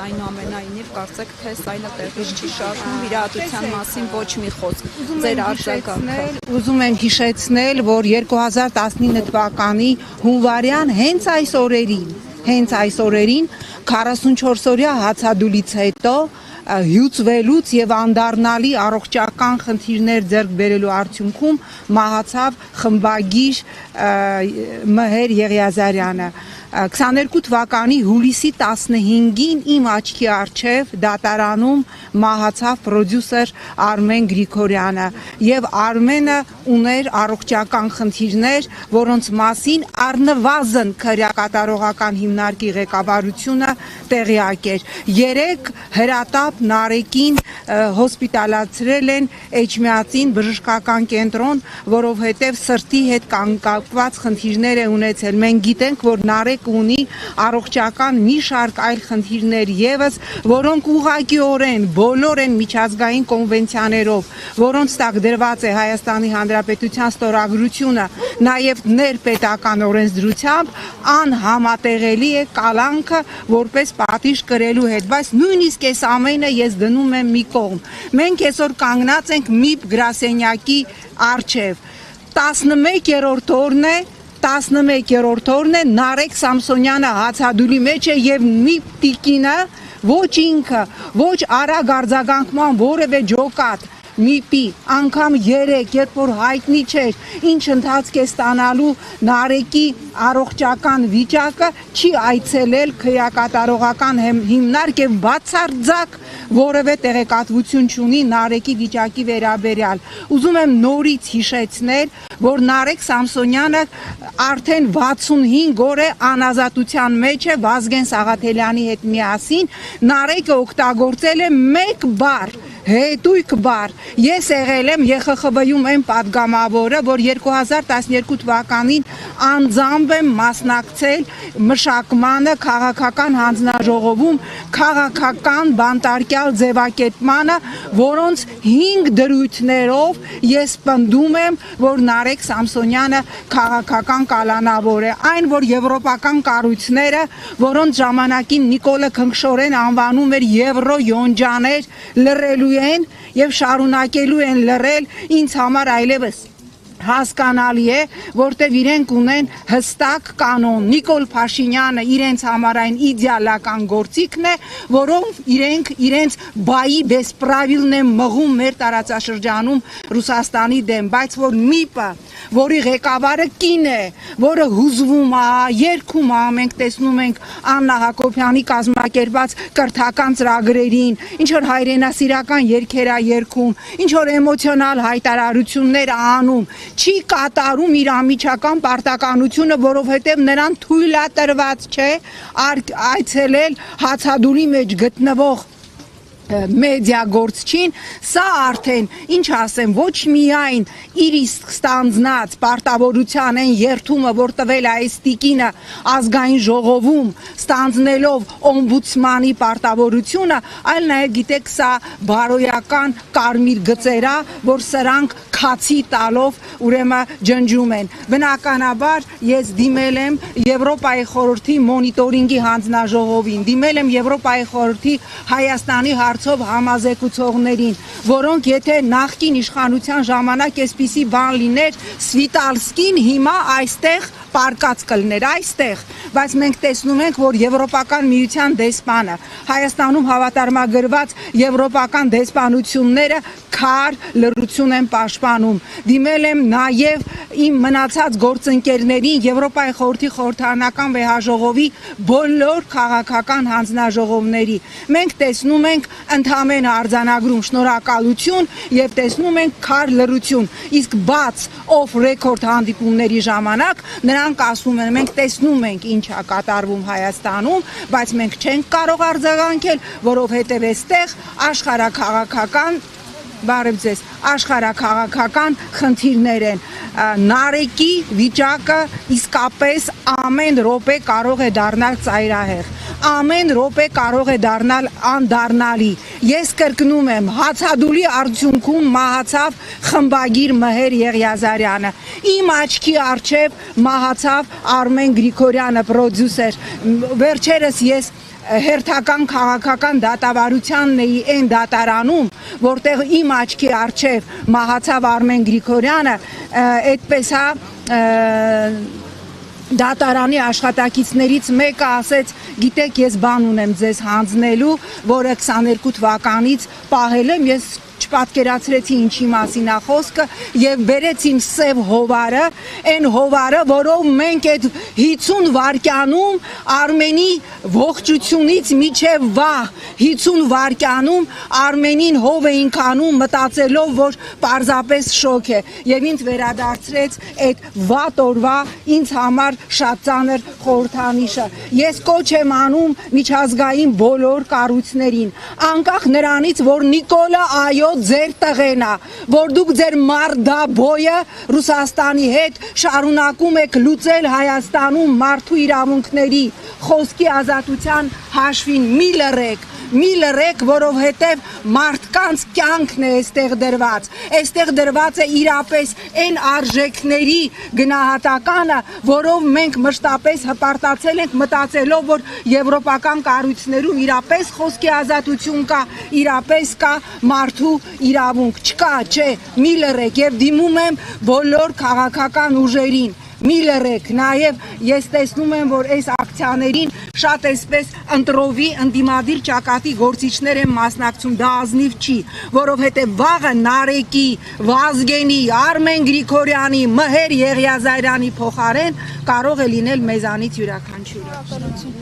Այնուամենայնիվ կարծեք թե սայնը տեղից չի շարժվում, իրադրության մասին ոչ մի խոսք։ Ձեր արձագանքը։ Ուզում եմ հիշեցնել, որ 2019 թվականի հունվարյան հենց այս օրերին 44-օրյա հացադուլից հետո հյուծվելուց եւ անդառնալի առողջական խնդիրներ ձեռք բերելու արդյունքում մահացավ խմբագիր Մհեր Եղիազարյանը 22 թվականի հուլիսի 15-ին իմ աչքի առջև դատարանում մահացավ պրոդյուսեր Արմեն Գրիգորյանը եւ Արմենը ուներ առողջական խնդիրներ, որոնց մասին առնվազն քրեակատարողական հիմնարկի ղեկավարությունը տեղյակ էր։ 3 հրատապ Նարեկին հոսպիտալացրել են Էջմիածին բժշկական կենտրոն, որովհետեւ սրտի հետ կապված խնդիրներ է ունեցել։ Մենք գիտենք, որ Նարեկ ունի առողջական մի շարք այլ խնդիրներ եւս, որոնք ուղղակիորեն բոլոր են միջազգային կոնվենցիաներով, որոնց տակ դրված է Հայաստանի Հանրապետության ստորագրությունը, նաեւ ներպետական օրենսդրությամբ անհամատեղելի է կալանքը որպես պատիժ կրելու հետ, բայց նույնիսկ այս ամենը ես դնում եմ մի կողմ։ Մենք այսօր կանգնած ենք ՄԻՊ գրասենյակի առջև 11-րդ օրն է Նարեկ Սամսոնյանը հացադուլի մեջ է եւ մի տիկինը ոչ ինքը, ոչ արագ արձագանքման որևէ ջոկատ ՄԻՊ-ի անգամ 3, երբ որ հայտնի չէր, ինչ ընթացք է ստանալու Նարեկի առողջական վիճակը, չի այցելել քրեակատարողական հիմնարկ եւ բացարձակ որևէ տեղեկատվություն չունի Նարեկի վիճակի վերաբերյալ։ Ուզում եմ նորից հիշեցնել, որ Նարեկ Սամսոնյանը արդեն 65 օր է անազատության մեջ է Վազգեն Սաղաթելյանի հետ միասին։ Նարեկը օգտագործել է 1 բառ, հետույք բառ։ Ես եղել եմ ԵԽԽՎ-ում այն պատգամավորը, որ 2012 թվականին անձամբ եմ մասնակցել մշակմանը քաղաքական հանձնաժողովում քաղաքական բանտարկյալ ձևակերպմանը, որոնց 5 դրույթներով ես պնդում եմ, որ Նարեկ Սամսոնյանը քաղաքական կալանավոր է։ Այն, որ եվրոպական կառույցները, որոնց ժամանակին Նիկոլը Քնքշորեն անվանում էր Եվրո յոնջաներ, լռելու են եւ շարունակելու են լռել, ինձ համար այլևս հասկանալի է, որտեվ իրենք ունեն հստակ կանոն։ Նիկոլ Փաշինյանը իրենց համար այն իդեալական գործիքն է, որով իրենք իրենց բայի բեսպրավիլն են մղում մեր տարածաշրջանում Ռուսաստանի դեմ, բայց որ ՄԻՊ-ը, որի ղեկավարը կին է, որը հուզվում է, երգում է, մենք տեսնում ենք Աննա Հակոբյանի կազմակերպած կրթական ծրագրերին, ինչ որ հայրենասիրական երգեր է երգում, ինչ որ էմոցիոնալ հայտարարություններ անում, չի կատարում իր անմիջական պարտականությունը, որովհետև նրան թույլ է տրված չէ այցելել հացադուլի մեջ գտնվող մեդիա գործչին, սա արդեն, ինչ ասեմ, ոչ միայն իր ստանձնած պարտավորության են երթումը, որ տվել է այս տիկինը ազգային ժողովում, ստանձնելով օմբուդսմանի պարտավորությունը, այլ նաև գիտեք, սա բարոյական կարմիր գծեր է, որ սրանք քացի տալով ուրեմն ջնջում են։ Բնականաբար ես դիմել եմ Եվրոպայի խորհրդի մոնիտորինգի հանձնաժողովին, դիմել եմ Եվրոպայի խորհրդի Հայաստանի հարցով համազեկուցողներին, որոնք եթե նախկին իշխանության ժամանակ այսպիսի բան լիներ, Սվիտալսկին հիմա այստեղ պարկած կլներ, այստեղ, բայց մենք տեսնում ենք, որ Եվրոպական միության դեսպանը, Հայաստանում հավատարմագրված եվրոպական դեսպանությունները քար լռություն են պաշտպանում։ Դիմել եմ նաև իմ մնացած գործընկերներին Եվրոպայի խորհրդի խորհրդարանական վեհաժողովի բոլոր քաղաքական հանձնաժողովների։ Մենք տեսնում ենք ընդհանրեն արձանագրում շնորհակալություն եւ տեսնում ենք քար լռություն։ Իսկ բաց off record հանդիպումների ժամանակ նրանք ասում են, մենք տեսնում ենք ինչ է կատարվում Հայաստանում, բայց մենք չենք կարող արձագանքել, որովհետեւ այստեղ աշխարհաքաղաքական խնդիրներ են։ Նարեկի վիճակը իսկապես ամեն րոպե կարող է դառնալ ծայրահեղ, ամեն րոպե կարող է դառնալ անդառնալի։ Ես կրկնում եմ, հացադուլի արդյունքում մահացավ խմբագիր Մհեր Եղիազարյանը։ Իմ աչքի առջև մահացավ Արմեն Գրիգորյանը, պրոդյուսեր։ Վերջերս ես հերթական քաղաքական դատավարությանն էի այն դատարանում, որտեղ իմ աչքի առջև մահացավ Արմեն Գրիգորյանը, այդպես հա դատարանի աշխատակիցներից մեկը ասեց, գիտեք, ես բան ունեմ ձեզ հանձնելու, որը 22 թվականից պահել եմ, ես չպատկերացրեցի ինչի մասին է խոսքը եւ բերեց իմ սև հովարը, այն հովարը, որով մենք այդ 50 վայրկյանում Արմենի ողջությունից միջև վաղ 50 վայրկյանում Արմենին հով էինք անում, մտածելով, որ պարզապես շոկ է եւ ինձ վերադարձրեց այդ վատ օրվա ինձ համար շատ ծանր խորհրդանիշը։ Ես կոչ եմ անում միջազգային բոլոր կառույցներին, անկախ նրանից, որ Նիկոլը այո ձեր տղեն է, որ դուք ձեր մարդաբոյը Ռուսաստանի հետ շարունակում եք լուծել Հայաստանում մարդու իրավունքների խոսքի ազատության հաշվին, մի լռեք, որովհետև մարդկանց կյանքն է այստեղ դրված, այստեղ դրված է իրապես այն արժեքների գնահատականը, որով մենք մշտապես հպարտացել ենք մտածելով, որ եվրոպական կառույցներում իրապես խոսքի ազատություն կա, իրապես կա մարդու իրավունք, չկա, չէ, մի լռեք եւ դիմում եմ բոլոր քաղաքական ուժերին, մի լռեք, նաև ես տեսնում եմ, որ այս ակցիաներին շատ այսպես ընտրովի ընդդիմադիր ճակատի գործիչներ են մասնակցում, դա ազնիվ չի, որովհետև վաղը Նարեկի, Վազգենի, Արմեն Գրիգորյանի, Մհեր Եղիազարյանի փոխարեն կարող է լինել մեզանից յուրաքանչյուրը։